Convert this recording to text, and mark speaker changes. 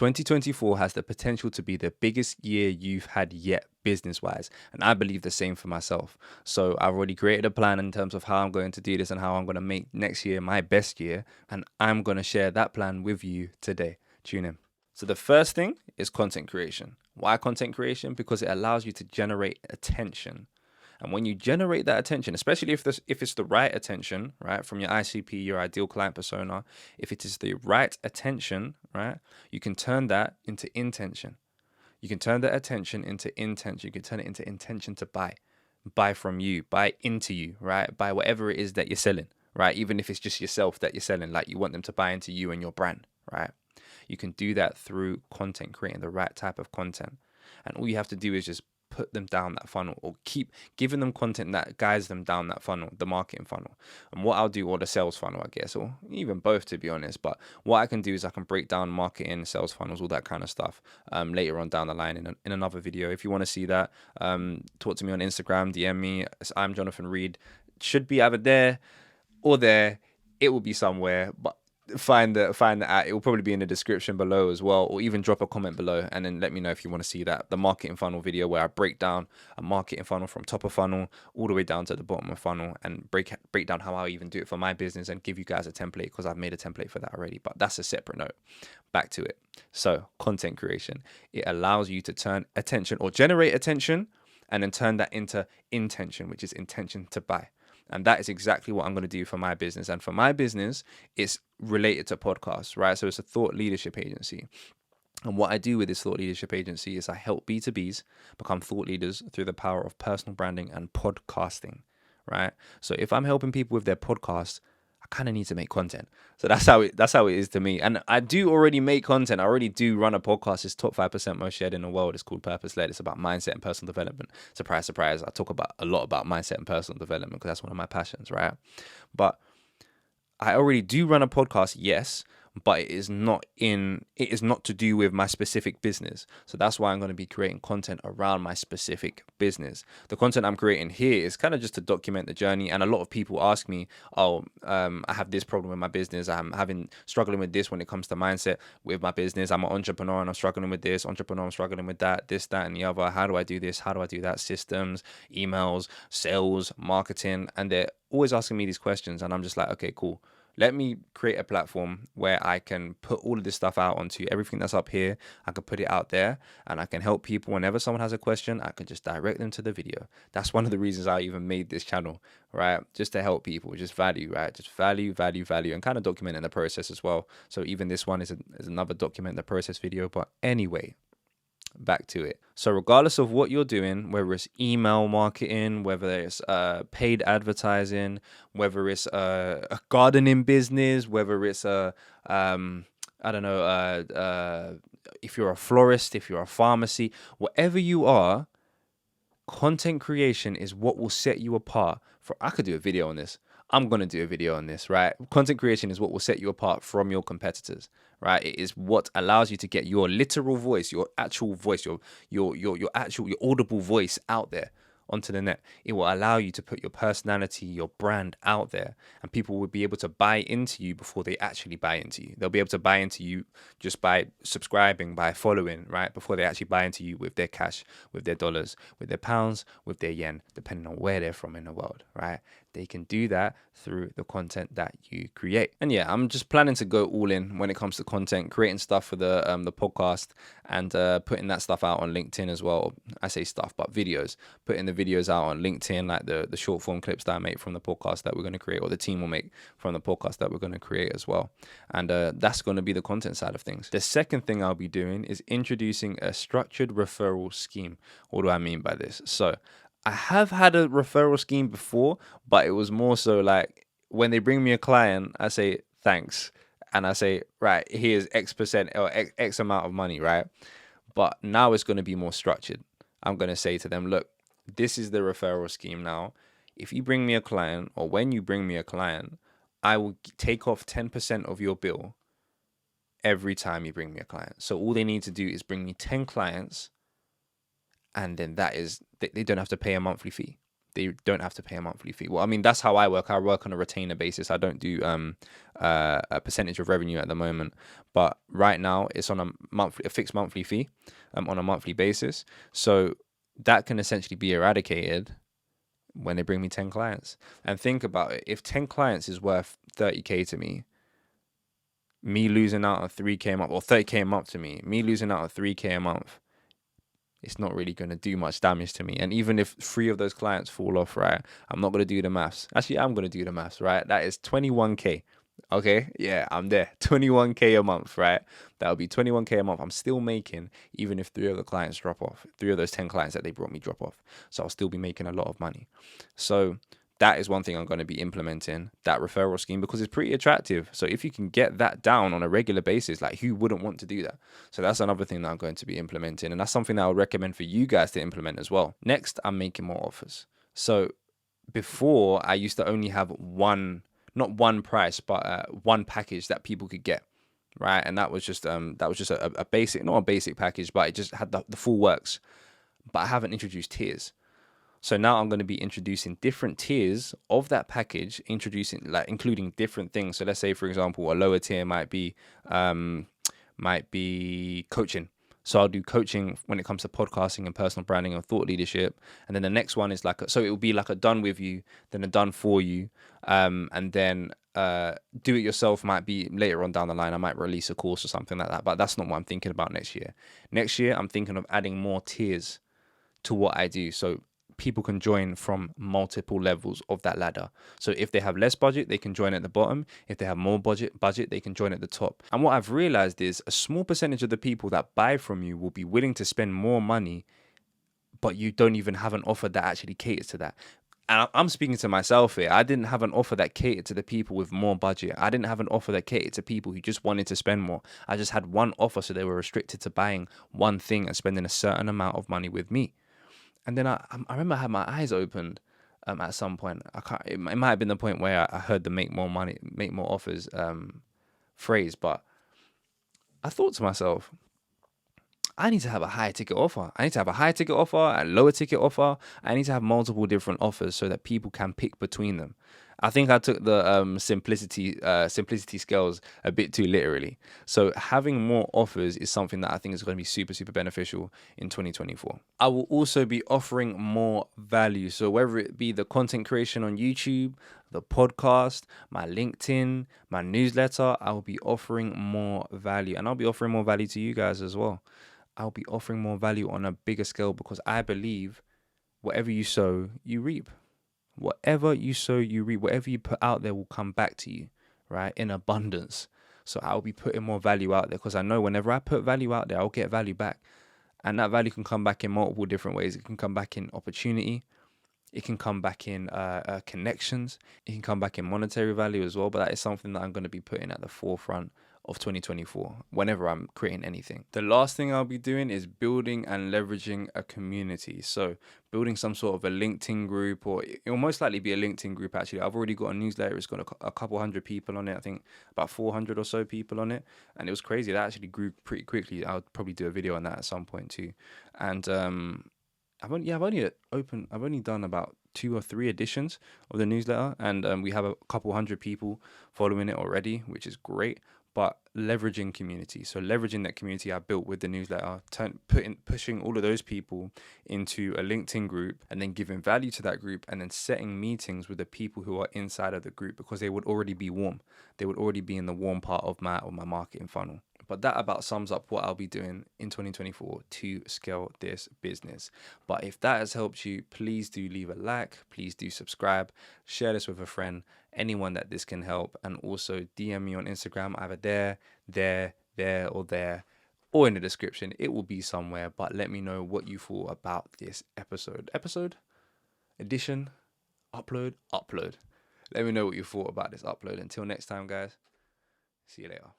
Speaker 1: 2024 has the potential to be the biggest year you've had yet business-wise, and I believe the same for myself. So I've already created a plan in terms of how I'm going to do this and how I'm going to make next year my best year, and I'm going to share that plan with you today. Tune in. So the first thing is content creation. Why content creation? Because it allows you to generate attention. And when you generate that attention, especially if it's the right attention, right, from your ICP, your ideal client persona, if it is the right attention, right, you can turn that into intention. You can turn that attention into intention. You can turn it into intention to buy from you, buy into you, right, buy whatever it is that you're selling, right, even if it's just yourself that you're selling, like you want them to buy into you and your brand, right. You can do that through content, creating the right type of content. And all you have to do is just put them down that funnel, or keep giving them content that guides them down that funnel, the marketing funnel. And what I'll do, or the sales funnel, I guess, or even both, to be honest. But what I can do is I can break down marketing, sales funnels, all that kind of stuff later on down the line in another video. If you want to see that, talk to me on Instagram, DM me. I'm Jonathan Reed. Should be either there or there. It will be somewhere, but find the at. It will probably be in the description below as well, or even drop a comment below and then let me know if you want to see that, the marketing funnel video where I break down a marketing funnel from top of funnel all the way down to the bottom of funnel, and break down how I even do it for my business, and give you guys a template, because I've made a template for that already. But that's a separate note. Back to it. So content creation, it allows you to turn attention, or generate attention, and then turn that into intention, which is intention to buy. And that is exactly what I'm going to do for my business. And for my business, it's related to podcasts, right? So it's a thought leadership agency. And what I do with this thought leadership agency is I help B2Bs become thought leaders through the power of personal branding and podcasting, right? So if I'm helping people with their podcasts, I kind of need to make content. So that's how it is to me. And I do already make content. I already do run a podcast. It's top 5% most shared in the world. It's called Purpose Led. It's about mindset and personal development. Surprise, surprise. I talk a lot about mindset and personal development because that's one of my passions, right? But I already do run a podcast, yes, but it is not to do with my specific business. So that's why I'm going to be creating content around my specific business. The content I'm creating here is kind of just to document the journey. And a lot of people ask me, I have this problem with my business. I'm struggling with this when it comes to mindset with my business. I'm an entrepreneur and I'm struggling with this. Entrepreneur, I'm struggling with that, this, that, and the other. How do I do this? How do I do that? Systems, emails, sales, marketing. And they're always asking me these questions. And I'm just like, okay, cool. Let me create a platform where I can put all of this stuff out onto everything that's up here. I can put it out there, and I can help people. Whenever someone has a question, I can just direct them to the video. That's one of the reasons I even made this channel, right? Just to help people, just value, right? Just value, and kind of documenting the process as well. So even this one is another document the process video. But anyway, back to it. So regardless of what you're doing, whether it's email marketing, whether it's paid advertising, whether it's a gardening business, whether it's if you're a florist, if you're a pharmacy, whatever you are, content creation is what will set you apart. I could do a video on this. I'm going to do a video on this, right? Content creation is what will set you apart from your competitors, right? It is what allows you to get your literal voice, your actual voice, your audible voice out there onto the net. It will allow you to put your personality, your brand out there, and people will be able to buy into you before they actually buy into you. They'll be able to buy into you just by subscribing, by following, right? Before they actually buy into you with their cash, with their dollars, with their pounds, with their yen, depending on where they're from in the world, right? They can do that through the content that you create. And yeah, I'm just planning to go all in when it comes to content, creating stuff for the podcast, and putting that stuff out on LinkedIn as well. I say stuff, but videos, putting the videos out on LinkedIn, like the short form clips that I make from the podcast that we're going to create, or the team will make from the podcast that we're going to create as well. And that's going to be the content side of things. The second thing I'll be doing is introducing a structured referral scheme. What do I mean by this? So I have had a referral scheme before, but it was more so like when they bring me a client, I say thanks, and I say, right, here's X% or X amount of money, right? But now it's going to be more structured. I'm going to say to them, look, this is the referral scheme now. If you bring me a client, or when you bring me a client, I will take off 10% of your bill every time you bring me a client. So all they need to do is bring me 10 clients, and then that is, they don't have to pay a monthly fee. They don't have to pay a monthly fee. Well, I mean, that's how I work. I work on a retainer basis. I don't do a percentage of revenue at the moment, but right now it's on a fixed monthly fee, on a monthly basis. So that can essentially be eradicated when they bring me 10 clients. And think about it: if 10 clients is worth 30K to me losing out on 3K a month, or 30K a month to me losing out on 3K a month, it's not really going to do much damage to me. And even if 3 of those clients fall off, right, I'm not going to do the maths. Actually, I'm going to do the maths, right? That is 21K. Okay, yeah, I'm there. 21K a month, right? That'll be 21K a month. I'm still making, even if 3 of the clients drop off, 3 of those 10 clients that they brought me drop off. So I'll still be making a lot of money. So that is one thing I'm going to be implementing, that referral scheme, because it's pretty attractive. So if you can get that down on a regular basis, like, who wouldn't want to do that? So that's another thing that I'm going to be implementing. And that's something that I would recommend for you guys to implement as well. Next, I'm making more offers. So before, I used to only have not one price, but one package that people could get, right? And that was just a basic, not a basic package, but it just had the full works. But I haven't introduced tiers. So now I'm going to be introducing different tiers of that package, including different things. So let's say, for example, a lower tier might be coaching. So I'll do coaching when it comes to podcasting and personal branding and thought leadership. And then the next one is so it will be like a done with you, then a done for you. And then do it yourself might be later on down the line. I might release a course or something like that, but that's not what I'm thinking about next year. Next year, I'm thinking of adding more tiers to what I do. So people can join from multiple levels of that ladder. So if they have less budget, they can join at the bottom. If they have more budget, they can join at the top. And what I've realized is a small percentage of the people that buy from you will be willing to spend more money, but you don't even have an offer that actually caters to that. And I'm speaking to myself here. I didn't have an offer that catered to the people with more budget. I didn't have an offer that catered to people who just wanted to spend more. I just had one offer, so they were restricted to buying one thing and spending a certain amount of money with me. And then I remember I had my eyes opened at some point. It might have been the point where I heard the make more money, make more offers phrase, but I thought to myself, I need to have a high ticket offer. I need to have a high ticket offer, a lower ticket offer. I need to have multiple different offers so that people can pick between them. I think I took the simplicity scales a bit too literally. So having more offers is something that I think is going to be super, super beneficial in 2024. I will also be offering more value. So whether it be the content creation on YouTube, the podcast, my LinkedIn, my newsletter, I will be offering more value. And I'll be offering more value to you guys as well. I'll be offering more value on a bigger scale because I believe whatever you sow, you reap. Whatever you sow, you reap. Whatever you put out there will come back to you, right? In abundance. So I'll be putting more value out there because I know whenever I put value out there, I'll get value back. And that value can come back in multiple different ways. It can come back in opportunity. It can come back in connections. It can come back in monetary value as well. But that is something that I'm going to be putting at the forefront of 2024 whenever I'm creating anything. The last thing I'll be doing is building and leveraging a community. So building some sort of a LinkedIn group, or it will most likely be a LinkedIn group actually. I've already got a newsletter. It's got a couple hundred people on it. I think about 400 or so people on it. And it was crazy. That actually grew pretty quickly. I'll probably do a video on that at some point too. And I've only done about 2 or 3 editions of the newsletter, and we have a couple hundred people following it already, which is great. But leveraging community, so leveraging that community I built with the newsletter, pushing all of those people into a LinkedIn group, and then giving value to that group, and then setting meetings with the people who are inside of the group because they would already be warm. They would already be in the warm part of my marketing funnel. But that about sums up what I'll be doing in 2024 to scale this business. But if that has helped you, please do leave a like, please do subscribe, share this with a friend, anyone that this can help, and also DM me on Instagram, either there, or in the description. It will be somewhere, but let me know what you thought about this edition, upload. Let me know what you thought about this upload. Until next time, guys, see you later.